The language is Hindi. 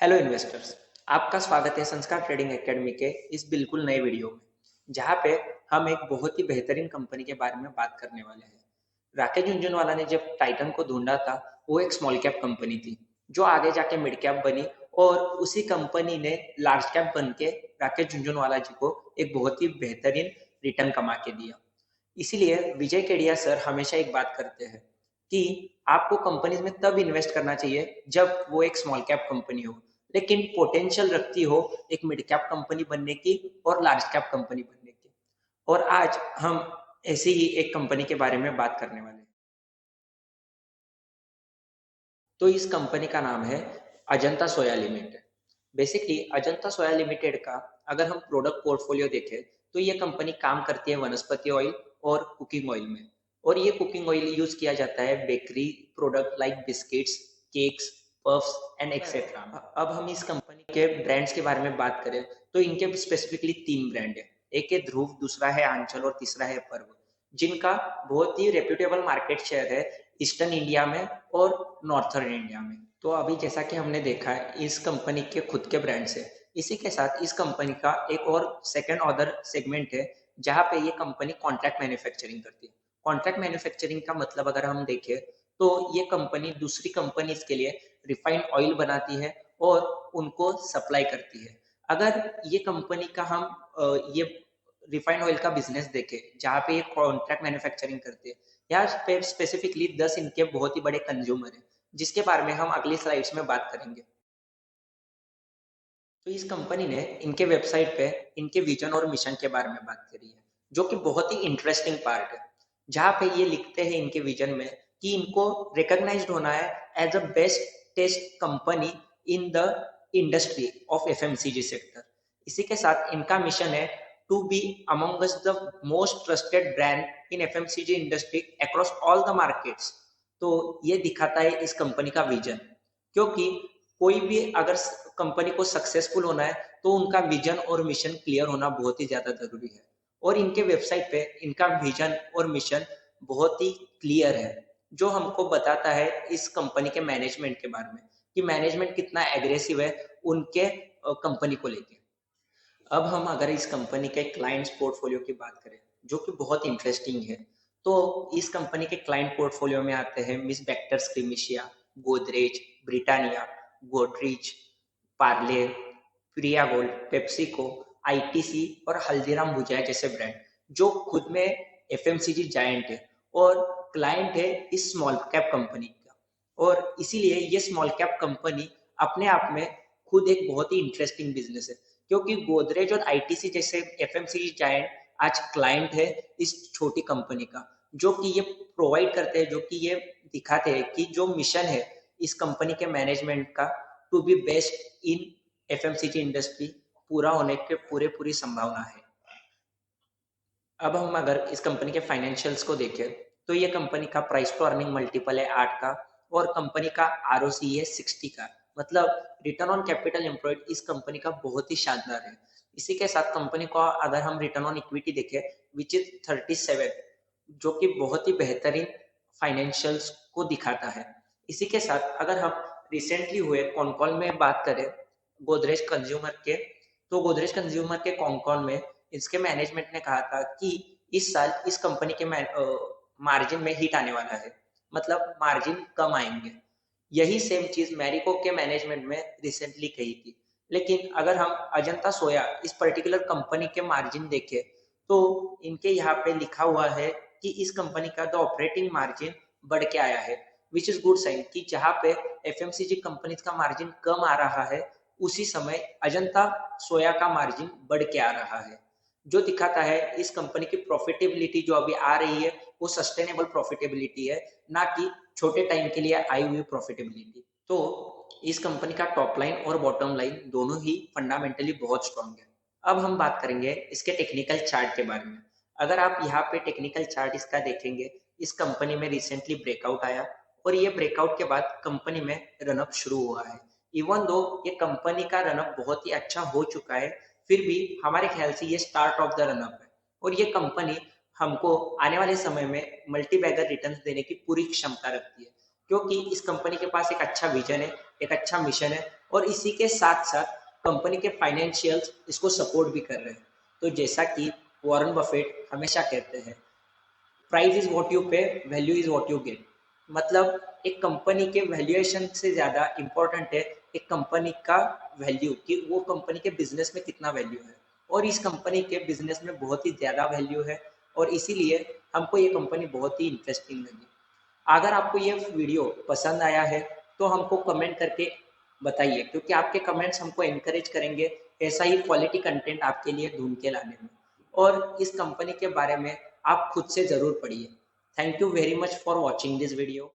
Hello investors. आपका स्वागत है संस्कार ट्रेडिंग एकेडमी के इस बिल्कुल नए वीडियो में, जहां पे हम एक बहुत ही बेहतरीन कंपनी के बारे में बात करने वाले हैं। राकेश झुनझुनवाला ने जब टाइटन को ढूंढा था, वो एक स्मॉल कैप कंपनी थी जो आगे जाके मिड कैप बनी, और उसी कंपनी ने लार्ज कैप बन के राकेश झुनझुनवाला जी को एक बहुत ही बेहतरीन रिटर्न कमा के दिया। इसीलिए विजय केडिया सर हमेशा एक बात करते हैं कि आपको कंपनीज में तब इन्वेस्ट करना चाहिए जब वो एक स्मॉल कैप कंपनी हो, लेकिन पोटेंशियल रखती हो एक मिड कैप कंपनी बनने की और लार्ज कैप कंपनी बनने की। और आज हम ऐसे ही एक कंपनी के बारे में बात करने वाले हैं। तो इस कंपनी का नाम है अजंता सोया लिमिटेड। बेसिकली अजंता सोया लिमिटेड का अगर हम प्रोडक्ट पोर्टफोलियो देखें तो ये कंपनी काम करती है वनस्पति ऑयल और कुकिंग ऑयल में। और ये कुकिंग ऑयल यूज किया जाता है bakery product like biscuits, cakes, puffs and etcetera. अब हम इस कंपनी के ब्रांड्स के बारे में बात करें तो इनके स्पेसिफिकली तीन ब्रांड है। एक है ध्रुव, दूसरा है आंचल और तीसरा है पर्व, जिनका बहुत ही रेप्यूटेबल मार्केट शेयर है ईस्टर्न इंडिया में और नॉर्थर्न इंडिया में। तो अभी जैसा कि हमने देखा है इस कंपनी के खुद के ब्रांड्स है। इसी के साथ इस कंपनी का एक और सेकंड ऑर्डर सेगमेंट है जहां पे ये कंपनी कॉन्ट्रैक्ट मैन्युफैक्चरिंग करती है। कॉन्ट्रैक्ट मैन्युफैक्चरिंग का मतलब अगर हम देखें तो ये कंपनी दूसरी कंपनीज के लिए रिफाइंड ऑयल बनाती है और उनको सप्लाई करती है। अगर ये कंपनी का हम ये रिफाइंड ऑयल का बिजनेस देखें जहाँ पे ये कॉन्ट्रैक्ट मैन्युफैक्चरिंग करते हैं, यहाँ पे स्पेसिफिकली 10 इनके बहुत ही बड़े कंज्यूमर हैं, जिसके बारे में हम अगली स्लाइड्स में बात करेंगे। तो इस कंपनी ने इनके वेबसाइट पे इनके विजन और मिशन के बारे में बात करी है, जो कि बहुत ही इंटरेस्टिंग पार्ट है। जहाँ पे ये लिखते हैं इनके विजन में कि इनको रिकॉग्नाइज्ड होना है as a best test company in the industry of FMCG sector. इसी के साथ इनका मिशन है to be among the most trusted brand in FMCG industry across all the markets. तो ये दिखाता है इस कंपनी का विजन, क्योंकि कोई भी अगर कंपनी को सक्सेसफुल होना है तो उनका विजन और मिशन क्लियर होना बहुत ही ज्यादा जरूरी है। और इनके वेबसाइट पे इनका विजन और मिशन बहुत ही क्लियर है, जो हमको बताता है इस कंपनी के मैनेजमेंट के बारे में कि मैनेजमेंट कितना एग्रेसिव है उनके कंपनी को लेके। अब हम अगर इस कंपनी के क्लाइंट्स पोर्टफोलियो की बात करें, जो कि बहुत इंटरेस्टिंग है, तो इस कंपनी के क्लाइंट पोर्टफोलियो में आते हैं मिस बेक्टर्स क्रीमिशिया, गोदरेज, ब्रिटानिया, गोडरेज, पार्ले, प्रिया गोल्ड, पेप्सिको, आईटीसी और हल्दीराम भुजिया जैसे ब्रांड, जो खुद में एफएमसीजी जायंट है और क्लाइंट है इस स्मॉल कैप कंपनी का। और इसीलिए ये स्मॉल कैप कंपनी अपने आप में खुद एक बहुत ही इंटरेस्टिंग बिजनेस है, क्योंकि गोदरेज और आईटीसी जैसे एफएमसीजी जायंट आज क्लाइंट है इस छोटी कंपनी का, जो कि ये प्रोवाइड करते हैं, जो कि ये दिखाते हैं कि जो मिशन है इस कंपनी के मैनेजमेंट का to be best in FMCG industry पूरा होने के पूरी संभावना है। अब हम अगर इस कंपनी के फाइनेंशियल्स को देखें तो ये कंपनी का प्राइस टू अर्निंग मल्टीपल है 8 का, और कंपनी का आरओसी है 60 का। मतलब रिटर्न ऑन कैपिटल एम्प्लॉयड इस कंपनी का बहुत ही शानदार है। इसी के साथ कंपनी को अगर हम रिटर्न ऑन इक्विटी देखें विच इज 37, जो कि बहुत ही बेहतरीन फाइनेंशियल्स को दिखाता है। इसी के साथ अगर हम रिसेंटली हुए कॉनकॉल में बात करें गोदरेज कंज्यूमर के, तो गोदरेज कंज्यूमर के कॉनकॉल में इसके मैनेजमेंट ने कहा था कि इस साल इस कंपनी के मार्जिन में हिट आने वाला है, मतलब मार्जिन कम आएंगे। यही सेम चीज मैरिको के मैनेजमेंट में रिसेंटली कही थी। लेकिन अगर हम अजंता सोया इस पर्टिकुलर कंपनी के मार्जिन देखें तो इनके यहाँ पे लिखा हुआ है कि इस कंपनी का द ऑपरेटिंग मार्जिन बढ़ के आया है, विच इज गुड साइन कि जहाँ पे एफएमसीजी कंपनीज का मार्जिन कम आ रहा है उसी समय अजंता सोया का मार्जिन बढ़ के आ रहा है, जो दिखाता है इस कंपनी की प्रॉफिटेबिलिटी जो अभी आ रही है वो सस्टेनेबल प्रॉफिटेबिलिटी है, ना कि छोटे टाइम के लिए आई हुई प्रॉफिटेबिलिटी। तो इस कंपनी का टॉप लाइन और बॉटम लाइन दोनों ही फंडामेंटली बहुत स्ट्रांग है। अब हम बात करेंगे इसके टेक्निकल चार्ट के बारे में। अगर आप यहाँ पे टेक्निकल चार्ट इसका देखेंगे, इस कंपनी में रिसेंटली ब्रेकआउट आया और ये ब्रेकआउट के बाद कंपनी में रनअप शुरू हुआ है। इवन दो ये कंपनी का रनअप बहुत ही अच्छा हो चुका है, फिर भी हमारे ख्याल से ये स्टार्ट ऑफ द रनअप है और ये कंपनी हमको आने वाले समय में मल्टी बैगर रिटर्न्स देने की पूरी क्षमता रखती है, क्योंकि इस कंपनी के पास एक अच्छा विजन है, एक अच्छा मिशन है और इसी के साथ-साथ कंपनी के फाइनेंशियल्स इसको सपोर्ट भी कर रहे हैं। तो जैसा कि वॉरेन बफेट हमेशा कहते हैं, प्राइस इज व्हाट यू पे, value is what you get. मतलब एक कंपनी के वैल्यूएशन से ज़्यादा इम्पोर्टेंट है एक कंपनी का वैल्यू, कि वो कंपनी के बिजनेस में कितना वैल्यू है। और इस कंपनी के बिजनेस में बहुत ही ज़्यादा वैल्यू है और इसीलिए हमको ये कंपनी बहुत ही इंटरेस्टिंग लगी। अगर आपको ये वीडियो पसंद आया है तो हमको कमेंट करके बताइए, क्योंकि आपके कमेंट्स हमको एनकरेज करेंगे ऐसा ही क्वालिटी कंटेंट आपके लिए ढूंढ के लाने में। और इस कंपनी के बारे में आप खुद से ज़रूर पढ़िए। Thank you very much for watching this video.